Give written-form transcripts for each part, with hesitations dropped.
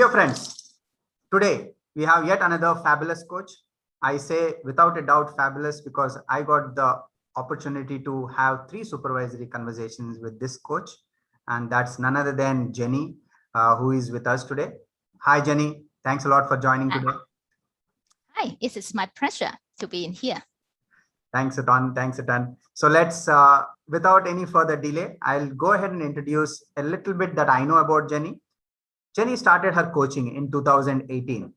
Dear friends, today we have yet another fabulous coach. I say without a doubt fabulous because I got the opportunity to have 3 supervisory conversations with this coach, and that's none other than Jenny, who is with us today. Hi, Jenny. Thanks a lot for joining today. Hi, it is my pleasure to be in here. Thanks a ton. Thanks a ton. So let's, without any further delay, I'll go ahead and introduce a little bit that I know about Jenny. Jenny started her coaching in 2018,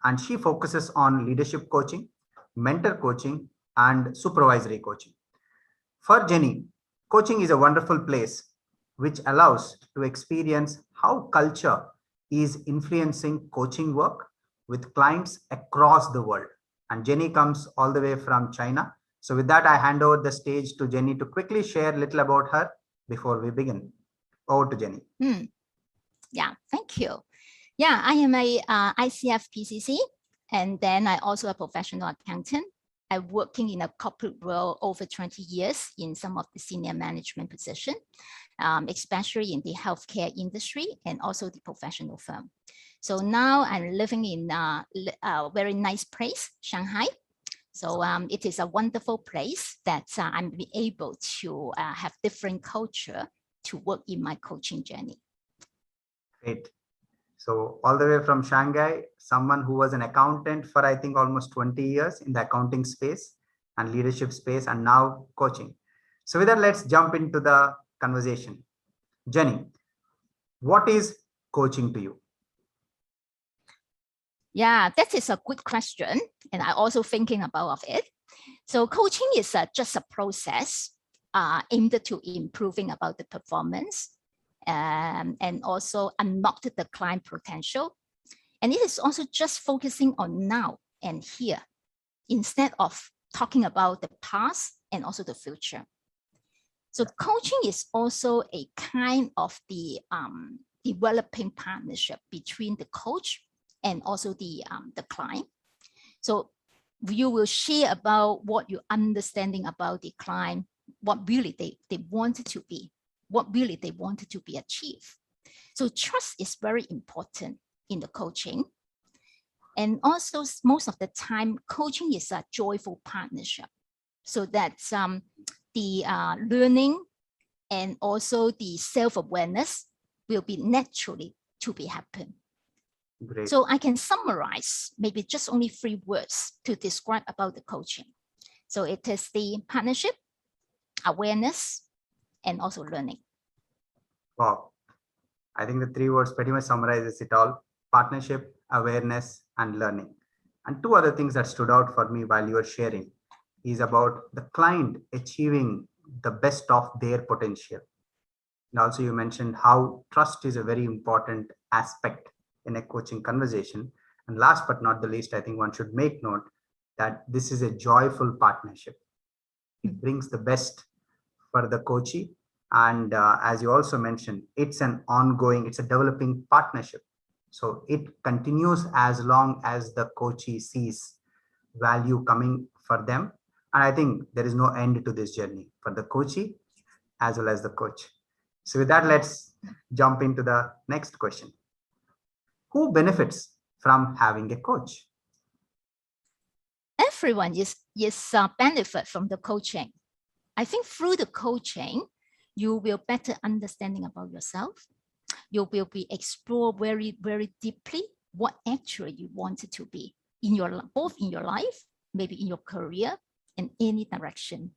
and she focuses on leadership coaching, mentor coaching, and supervisory coaching. For Jenny, coaching is a wonderful place which allows to experience how culture is influencing coaching work with clients across the world. And Jenny comes all the way from China. So with that, I hand over the stage to Jenny to quickly share a little about her before we begin. Over to Jenny. Yeah, thank you. Yeah, I am a ICF PCC, and then I also a professional accountant. I'm working in a corporate role over 20 years in some of the senior management position, especially in the healthcare industry and also the professional firm. So now I'm living in a very nice place, Shanghai. So it is a wonderful place that I'm able to have different culture to work in my coaching journey. Great. So all the way from Shanghai, someone who was an accountant for, I think, almost 20 years in the accounting space and leadership space, and now coaching. So with that, let's jump into the conversation. Jenny, what is coaching to you? Yeah, that is a good question. And I also thinking about it. So coaching is just a process aimed to improving about the performance and also unlock the client potential. And it is also just focusing on now and here instead of talking about the past and also the future. So coaching is also a kind of the developing partnership between the coach and also the client. So you will share about what you're understanding about the client, what really they wanted to be, what really they wanted to be achieved. So trust is very important in the coaching. And also most of the time, coaching is a joyful partnership. So that's the learning and also the self-awareness will be naturally to be happen. Great. So I can summarize maybe just only 3 words to describe about the coaching. So it is the partnership, awareness, and also learning. Wow. I think the 3 words pretty much summarizes it all: partnership, awareness, and learning. And 2 other things that stood out for me while you were sharing is about the client achieving the best of their potential. And also you mentioned how trust is a very important aspect in a coaching conversation. And last but not the least, I think one should make note that this is a joyful partnership. It brings the best for the coachee. And as you also mentioned, it's an ongoing, it's a developing partnership. So it continues as long as the coachee sees value coming for them. And I think there is no end to this journey for the coachee as well as the coach. So with that, let's jump into the next question. Who benefits from having a coach? Everyone is benefit from the coaching. I think through the coaching, you will better understanding about yourself. You will be explore very, very deeply what actually you want it to be in your both in your life, maybe in your career, in any direction.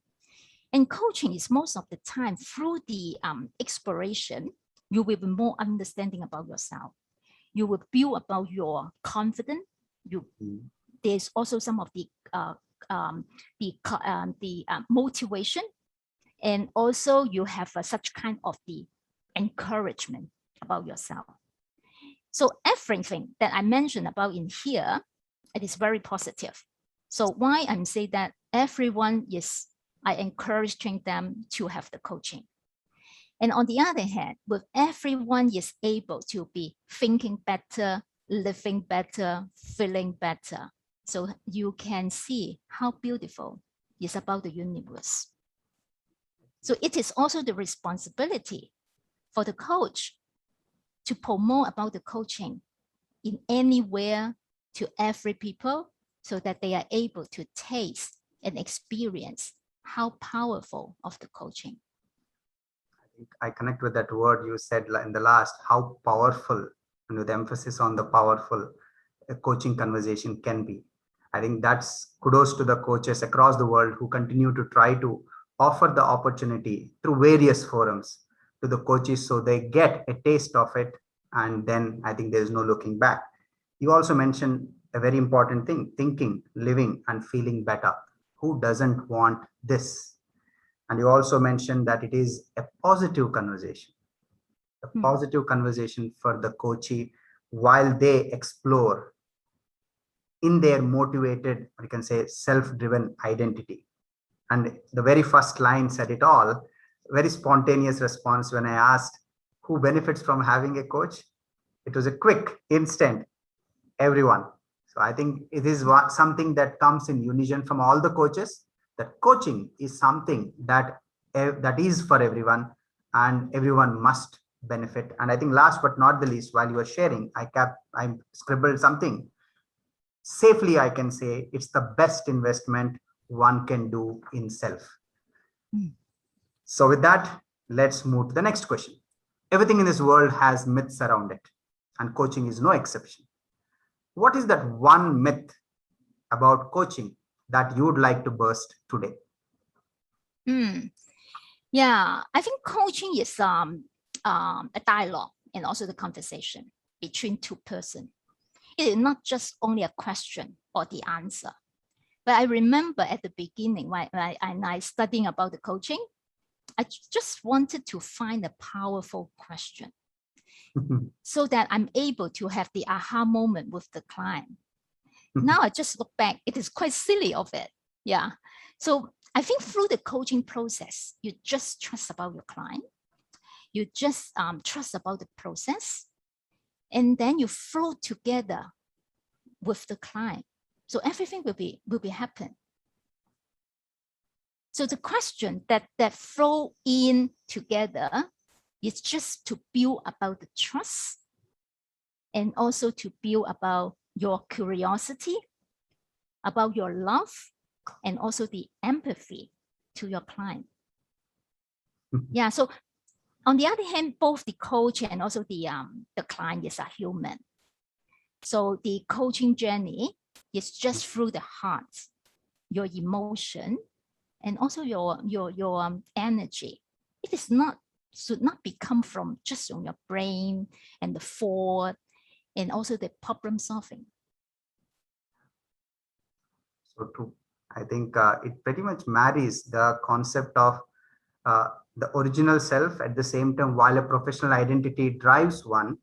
And coaching is most of the time through the exploration, you will be more understanding about yourself. You will build about your confidence. There's also some of the motivation, and also you have such kind of the encouragement about yourself. So everything that I mentioned about in here, it is very positive. So why I'm saying that everyone is, I encouraging them to have the coaching. And on the other hand, with everyone is able to be thinking better, living better, feeling better. So you can see how beautiful is about the universe. So it is also the responsibility for the coach to promote about the coaching in anywhere to every people so that they are able to taste and experience how powerful of the coaching. I connect with that word you said in the last, how powerful, and with emphasis on the powerful, a coaching conversation can be. I think that's kudos to the coaches across the world who continue to try to offer the opportunity through various forums to the coaches so they get a taste of it. And then I think there's no looking back. You also mentioned a very important thing, thinking, living, and feeling better. Who doesn't want this? And you also mentioned that it is a positive conversation, a positive conversation for the coachee while they explore in their motivated, or you can say self-driven identity. And the very first line said it all. Very spontaneous response when I asked who benefits from having a coach. It was a quick, instant, everyone. So I think it is something that comes in unison from all the coaches, that coaching is something that is for everyone and everyone must benefit. And I think last but not the least, while you were sharing, I scribbled something. Safely, I can say it's the best investment one can do in self. So with that, let's move to the next question. Everything in this world has myths around it, and coaching is no exception. What is that one myth about coaching that you would like to burst today? Yeah, I think coaching is a dialogue and also the conversation between two persons. It is not just only a question or the answer. But I remember at the beginning when I studying about the coaching, I just wanted to find a powerful question so that I'm able to have the aha moment with the client. Now I just look back, it is quite silly of it. Yeah. So I think through the coaching process, you just trust about your client. You just trust about the process. And then you flow together with the client. So everything will be happen. So the question that flow in together is just to build about the trust and also to build about your curiosity, about your love, and also the empathy to your client. Yeah, so on the other hand, both the coach and also the client is a human. So the coaching journey is just through the heart, your emotion, and also your energy. It is not, should not become from just on your brain and the thought and also the problem solving. So true. I think it pretty much marries the concept of the original self at the same time, while a professional identity drives one.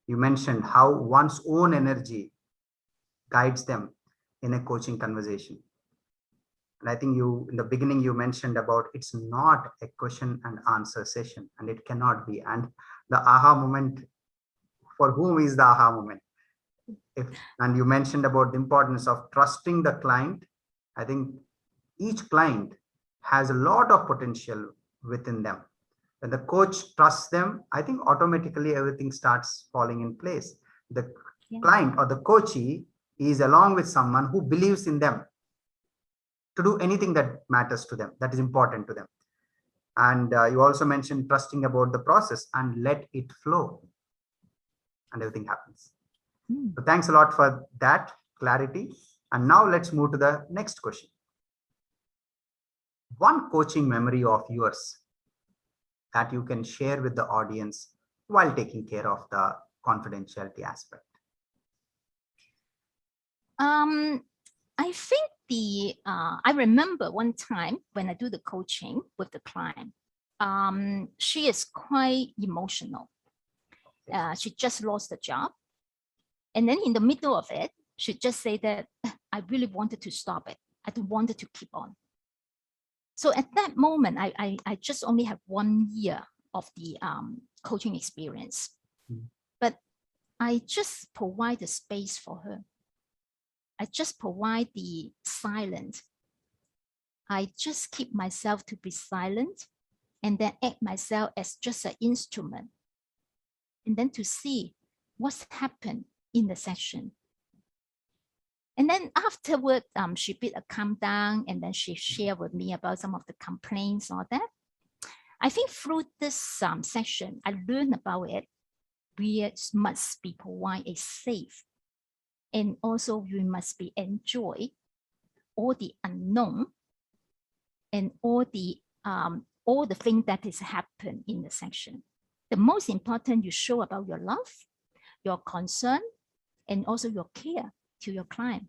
You mentioned how one's own energy guides them in a coaching conversation. And I think in the beginning, you mentioned about it's not a question and answer session, and it cannot be. And the aha moment, for whom is the aha moment? And you mentioned about the importance of trusting the client. I think each client has a lot of potential within them. When the coach trusts them, I think automatically everything starts falling in place. The client or the coachee is along with someone who believes in them to do anything that matters to them, that is important to them. And you also mentioned trusting about the process and let it flow, and everything happens. So thanks a lot for that clarity. And now let's move to the next question. One coaching memory of yours that you can share with the audience while taking care of the confidentiality aspect. I think I remember one time when I do the coaching with the client, she is quite emotional. She just lost the job. And then in the middle of it, she just said that I really wanted to stop it. I don't wanted to keep on. So at that moment, I just only have 1 year of the coaching experience, but I just provide the space for her. I just provide the silence. I just keep myself to be silent and then act myself as just an instrument. And then to see what's happened in the session. And then afterward, she did a calm down, and then she shared with me about some of the complaints, all that. I think through this session, I learned about it. We must be provide a safe, and also we must be enjoy all the unknown and all the things that is happen in the section. The most important, you show about your love, your concern, and also your care to your client.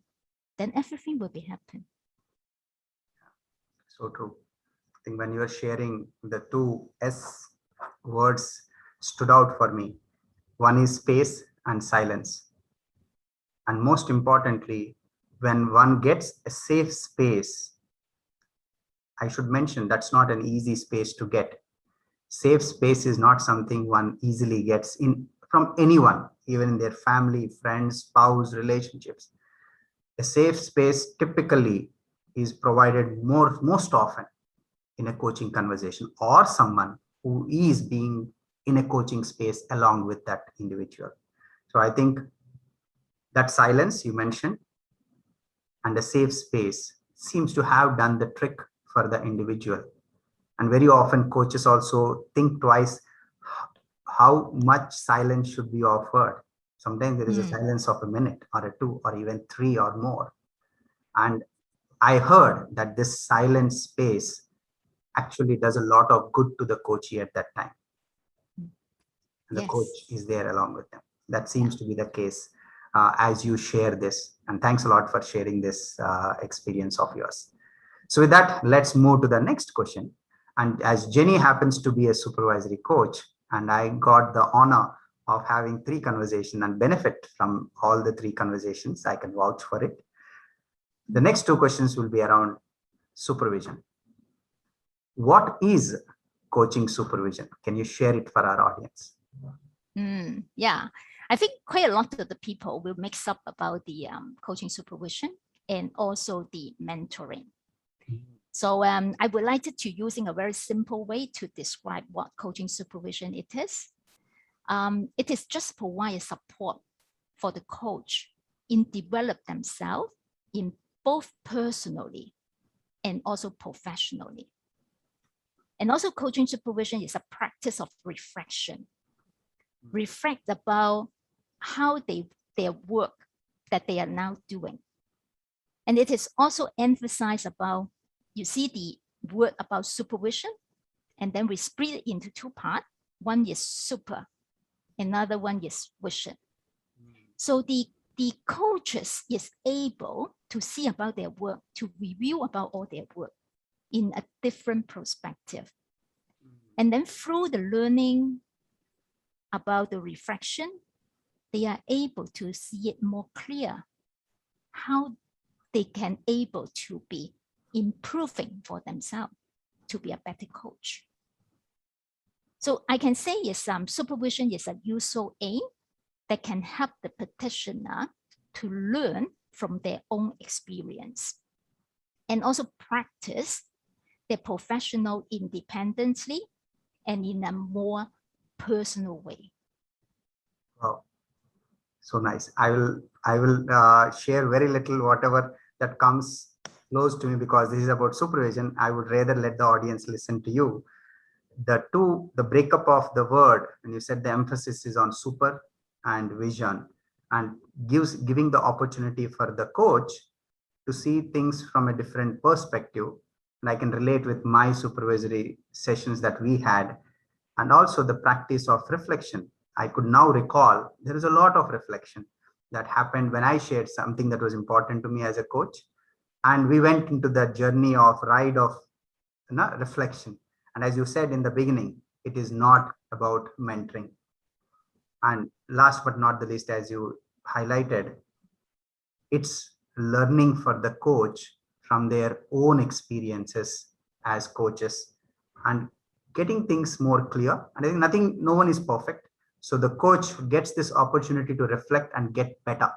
Then everything will be happen. So true. I think when you are sharing, the two S words stood out for me. One is space and silence. And most importantly, when one gets a safe space, I should mention that's not an easy space to get. Safe space is not something one easily gets in from anyone, even in their family, friends, spouse, relationships. A safe space typically is provided most often in a coaching conversation, or someone who is being in a coaching space along with that individual. So I think that silence you mentioned and a safe space seems to have done the trick for the individual. And very often coaches also think twice how much silence should be offered. Sometimes there is a silence of a minute or a 2 or even 3 or more. And I heard that this silent space actually does a lot of good to the coachee at that time. And the coach is there along with them. That seems to be the case as you share this. And thanks a lot for sharing this experience of yours. So with that, let's move to the next question. And as Jenny happens to be a supervisory coach, and I got the honor of having 3 conversations and benefit from all the 3 conversations, I can vouch for it. The next 2 questions will be around supervision. What is coaching supervision? Can you share it for our audience? Yeah, I think quite a lot of the people will mix up about the coaching supervision and also the mentoring. So I would like to using a very simple way to describe what coaching supervision it is. It is just provide support for the coach in develop themselves in both personally and also professionally. And also coaching supervision is a practice of reflection. Reflect about how their work that they are now doing. And it is also emphasized about, you see the word about supervision, and then we split it into 2 parts. One is super, another one is vision. So the coaches is able to see about their work, to review about all their work in a different perspective. And then through the learning about the reflection, they are able to see it more clear, how they can able to be improving for themselves to be a better coach. So I can say is supervision is a useful aid that can help the practitioner to learn from their own experience and also practice their professional independently and in a more personal way. Wow, so nice. I will share very little, whatever that comes close to me, because this is about supervision. I would rather let the audience listen to you. The breakup of the word, when you said the emphasis is on super and vision, and giving the opportunity for the coach to see things from a different perspective. And I can relate with my supervisory sessions that we had, and also the practice of reflection. I could now recall there is a lot of reflection that happened when I shared something that was important to me as a coach. And we went into that journey of ride of reflection. And as you said in the beginning, it is not about mentoring. And last but not the least, as you highlighted, it's learning for the coach from their own experiences as coaches and getting things more clear. And I think no one is perfect. So the coach gets this opportunity to reflect and get better.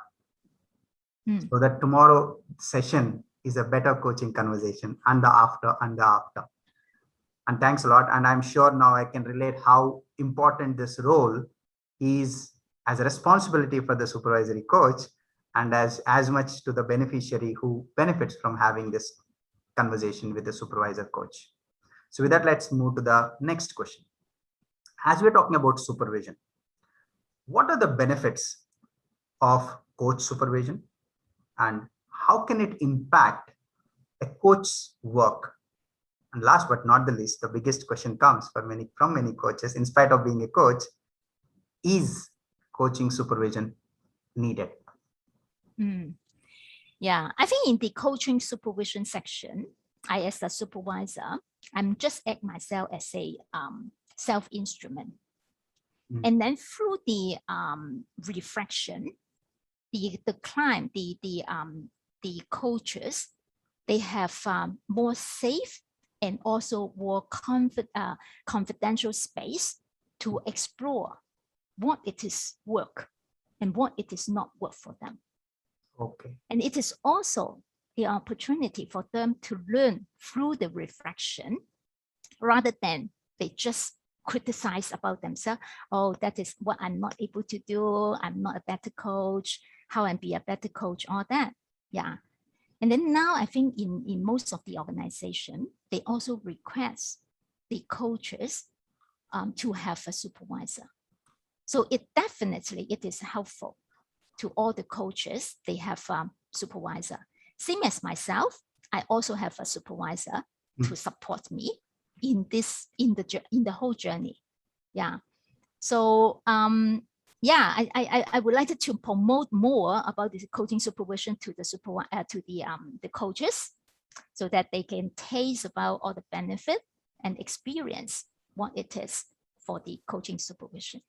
So that tomorrow session is a better coaching conversation and the after and the after. And thanks a lot. And I'm sure now I can relate how important this role is as a responsibility for the supervisory coach, and as much to the beneficiary who benefits from having this conversation with the supervisor coach. So with that, let's move to the next question. As we're talking about supervision, what are the benefits of coach supervision, and how can it impact a coach's work? And last but not the least, the biggest question comes from many coaches, in spite of being a coach, is coaching supervision needed? Yeah, I think in the coaching supervision section, I, as a supervisor, I'm just act myself as a self-instrument. And then through the reflection, the client, the coaches, they have more safe and also more confidential space to explore what it is work and what it is not work for them. Okay. And it is also the opportunity for them to learn through the reflection, rather than they just criticize about themselves. Oh, that is what I'm not able to do. I'm not a better coach. How I be a better coach, all that. Yeah. And then now I think in most of the organization, they also request the coaches to have a supervisor. So it is helpful to all the coaches. They have supervisor. Same as myself, I also have a supervisor to support me in the whole journey. Yeah. So yeah, I would like to promote more about this coaching supervision to the coaches, so that they can taste about all the benefit and experience what it is for the coaching supervision.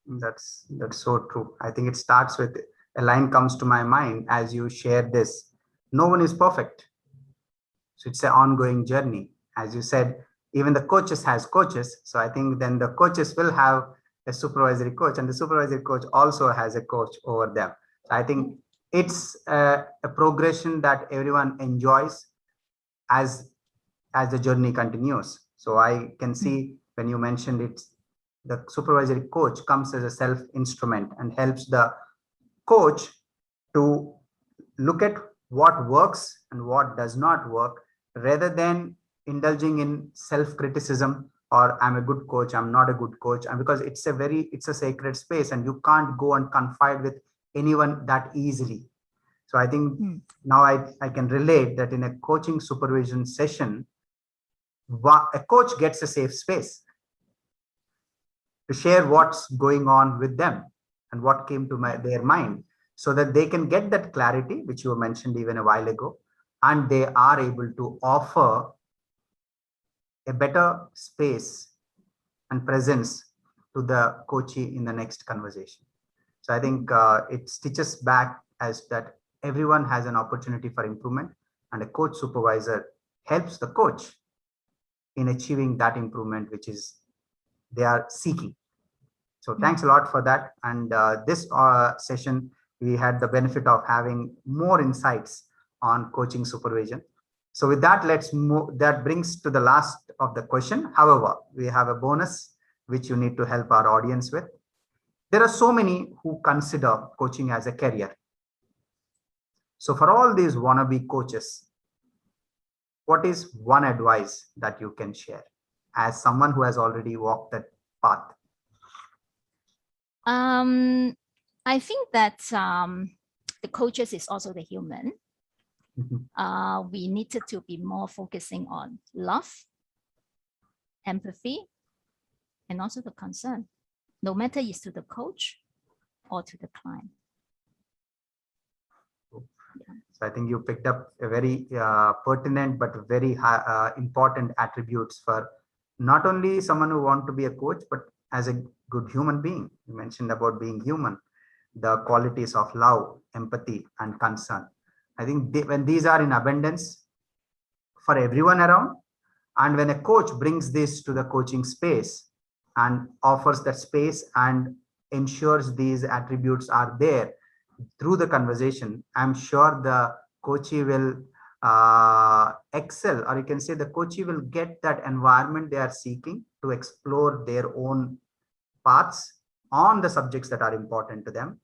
That's so true. I think it starts with a line comes to my mind as you share this. No one is perfect. So it's an ongoing journey. As you said, even the coaches has coaches. So I think then the coaches will have a supervisory coach, and the supervisory coach also has a coach over them. So I think it's a progression that everyone enjoys as the journey continues. So I can see when you mentioned it, the supervisory coach comes as a self-instrument and helps the coach to look at what works and what does not work, rather than indulging in self-criticism, or I'm a good coach, I'm not a good coach. And because it's a sacred space, and you can't go and confide with anyone that easily. So I think now I can relate that in a coaching supervision session, a coach gets a safe space to share what's going on with them and what came to their mind, so that they can get that clarity, which you mentioned even a while ago, and they are able to offer a better space and presence to the coachee in the next conversation. So I think it stitches back as that everyone has an opportunity for improvement, and a coach supervisor helps the coach in achieving that improvement, which is they are seeking. So thanks a lot for that. And this session, we had the benefit of having more insights on coaching supervision. So with that, let's move. That brings to the last of the question. However, we have a bonus which you need to help our audience with. There are so many who consider coaching as a career. So for all these wannabe coaches, what is one advice that you can share as someone who has already walked that path? I think that the coaches is also the human. We needed to be more focusing on love, empathy, and also the concern, no matter it's to the coach or to the client. So I think you picked up a very pertinent but very important attributes for not only someone who wants to be a coach, but as a good human being. You mentioned about being human, the qualities of love, empathy, and concern. I think when these are in abundance for everyone around, and when a coach brings this to the coaching space and offers that space and ensures these attributes are there through the conversation, I'm sure the coachee will excel, or you can say the coachee will get that environment they are seeking to explore their own paths on the subjects that are important to them,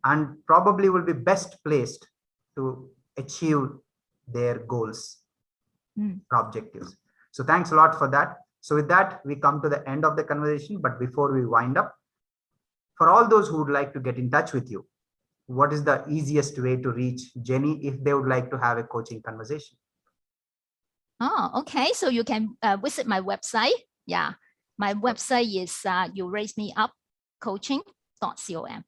and probably will be best placed to achieve their goals or objectives. So thanks a lot for that. So with that, we come to the end of the conversation. But before we wind up, for all those who would like to get in touch with you, what is the easiest way to reach Jenny if they would like to have a coaching conversation? Oh, okay. So you can visit my website. Yeah, my website is youraisemeup.coaching.com.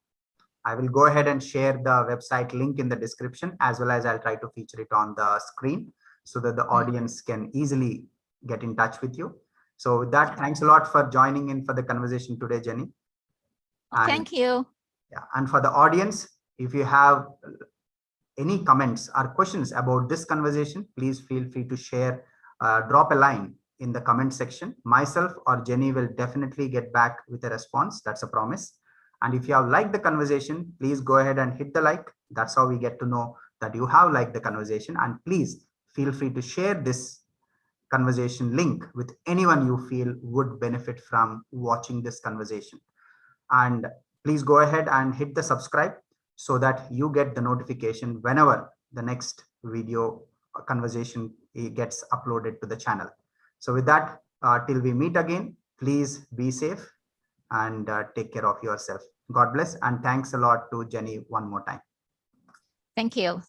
I will go ahead and share the website link in the description, as well as I'll try to feature it on the screen so that the audience can easily get in touch with you. So with that, thanks a lot for joining in for the conversation today, Jenny. Thank you. Yeah, and for the audience, if you have any comments or questions about this conversation, please feel free to share, drop a line in the comment section. Myself or Jenny will definitely get back with a response. That's a promise. And if you have liked the conversation, please go ahead and hit the like. That's how we get to know that you have liked the conversation. And please feel free to share this conversation link with anyone you feel would benefit from watching this conversation. And please go ahead and hit the subscribe so that you get the notification whenever the next video conversation gets uploaded to the channel. So with that, till we meet again, please be safe and take care of yourself. God bless, and thanks a lot to Jenny one more time. Thank you.